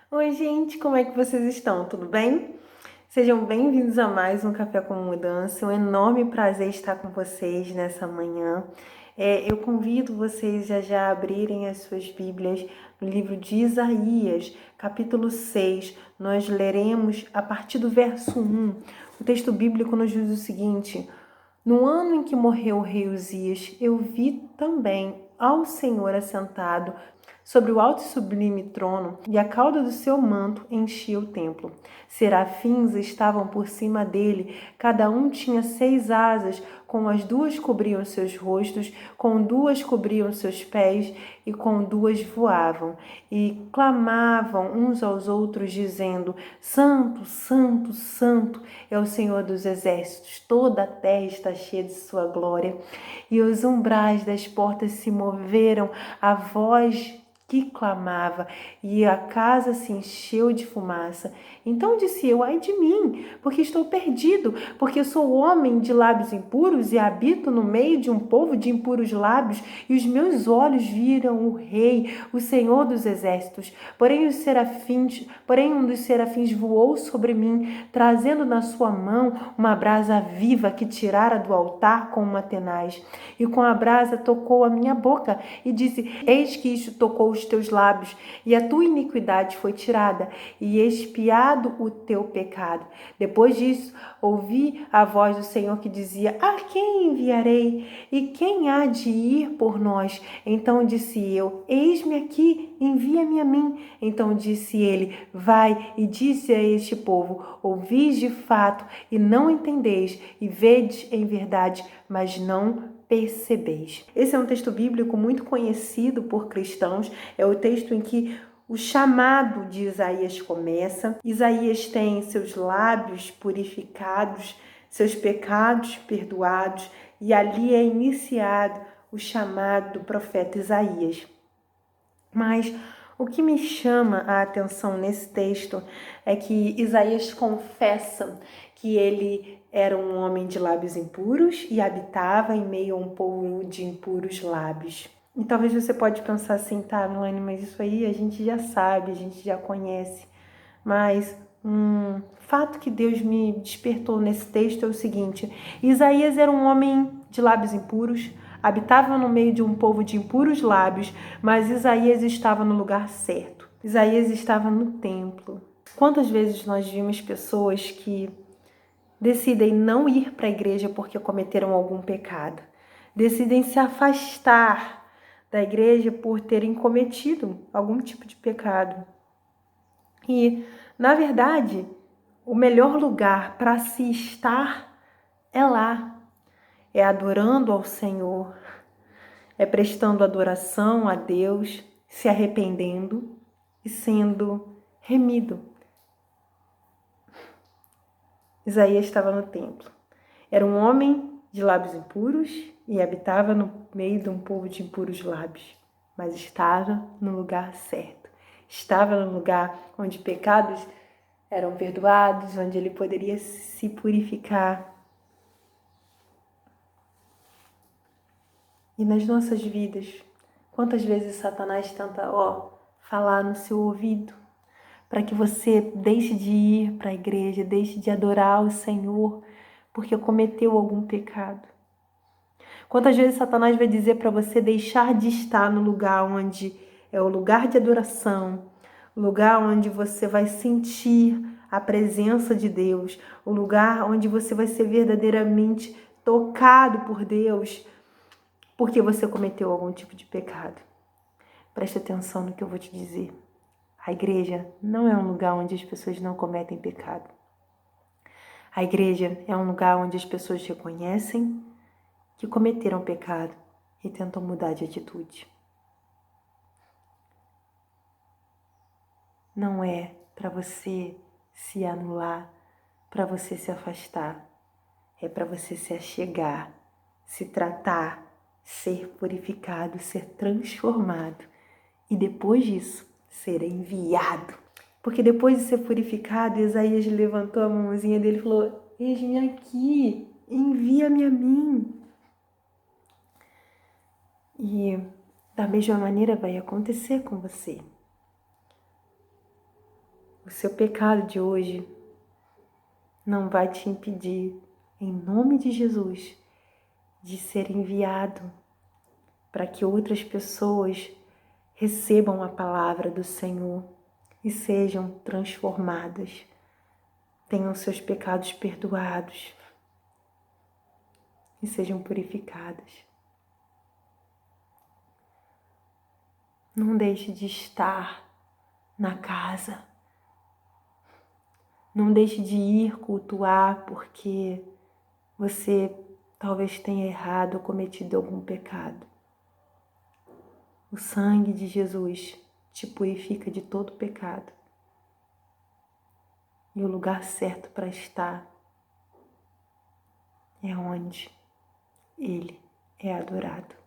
Oi, gente, como é que vocês estão? Tudo bem? Sejam bem-vindos a mais um Café com Mudança. É um enorme prazer estar com vocês nessa manhã. Eu convido vocês a já abrirem as suas Bíblias no livro de Isaías, capítulo 6. Nós leremos a partir do verso 1. O texto bíblico nos diz o seguinte: No ano em que morreu o rei Uzias, eu vi também ao Senhor assentado sobre o alto e sublime trono, e a cauda do seu manto enchia o templo. Serafins estavam por cima dele, cada um tinha 6 asas, com as 2 cobriam seus rostos, com 2 cobriam seus pés, e com 2 voavam, e clamavam uns aos outros, dizendo: Santo, Santo, Santo é o Senhor dos exércitos, toda a terra está cheia de sua glória. E os umbrais das portas se moveram, a voz que clamava, e a casa se encheu de fumaça. Então disse eu: ai de mim, porque estou perdido, porque sou homem de lábios impuros e habito no meio de um povo de impuros lábios, e os meus olhos viram o Rei, o Senhor dos exércitos. Porém um dos serafins voou sobre mim, trazendo na sua mão uma brasa viva que tirara do altar com uma tenaz. E com a brasa tocou a minha boca e disse: Eis que isto tocou os teus lábios, e a tua iniquidade foi tirada, e expiado o teu pecado. Depois disso, ouvi a voz do Senhor que dizia: A quem enviarei? E quem há de ir por nós? Então disse eu: Eis-me aqui, envia-me a mim. Então disse ele: Vai e disse a este povo: Ouvis de fato e não entendeis, e vedes em verdade, mas não percebeis. Esse é um texto bíblico muito conhecido por cristãos. É o texto em que o chamado de Isaías começa. Isaías tem seus lábios purificados, seus pecados perdoados, e ali é iniciado o chamado do profeta Isaías. Mas o que me chama a atenção nesse texto é que Isaías confessa que ele era um homem de lábios impuros e habitava em meio a um povo de impuros lábios. E talvez você pode pensar assim: tá, Milane, mas isso aí a gente já sabe, a gente já conhece. Mas fato que Deus me despertou nesse texto é o seguinte: Isaías era um homem de lábios impuros, habitava no meio de um povo de impuros lábios, mas Isaías estava no lugar certo. Isaías estava no templo. Quantas vezes nós vimos pessoas que decidem não ir para a igreja porque cometeram algum pecado, decidem se afastar da igreja por terem cometido algum tipo de pecado. E, na verdade, o melhor lugar para se estar é lá, é adorando ao Senhor, é prestando adoração a Deus, se arrependendo e sendo remido. Isaías estava no templo. Era um homem de lábios impuros e habitava no meio de um povo de impuros lábios, mas estava no lugar certo. Estava no lugar onde pecados eram perdoados, onde ele poderia se purificar. E nas nossas vidas, quantas vezes Satanás tenta, falar no seu ouvido, para que você deixe de ir para a igreja, deixe de adorar o Senhor, porque cometeu algum pecado. Quantas vezes Satanás vai dizer para você deixar de estar no lugar onde é o lugar de adoração, o lugar onde você vai sentir a presença de Deus, o lugar onde você vai ser verdadeiramente tocado por Deus, porque você cometeu algum tipo de pecado. Preste atenção no que eu vou te dizer. A igreja não é um lugar onde as pessoas não cometem pecado. A igreja é um lugar onde as pessoas reconhecem que cometeram pecado e tentam mudar de atitude. Não é para você se anular, para você se afastar. É para você se achegar, se tratar, ser purificado, ser transformado e depois disso ser enviado. Porque depois de ser purificado, Isaías levantou a mãozinha dele e falou: Eis-me aqui, envia-me a mim. E da mesma maneira vai acontecer com você. O seu pecado de hoje não vai te impedir, em nome de Jesus, de ser enviado para que outras pessoas recebam a palavra do Senhor e sejam transformadas, tenham seus pecados perdoados e sejam purificadas. Não deixe de estar na casa. Não deixe de ir cultuar porque você talvez tenha errado ou cometido algum pecado. O sangue de Jesus te purifica de todo pecado. E o lugar certo para estar é onde Ele é adorado.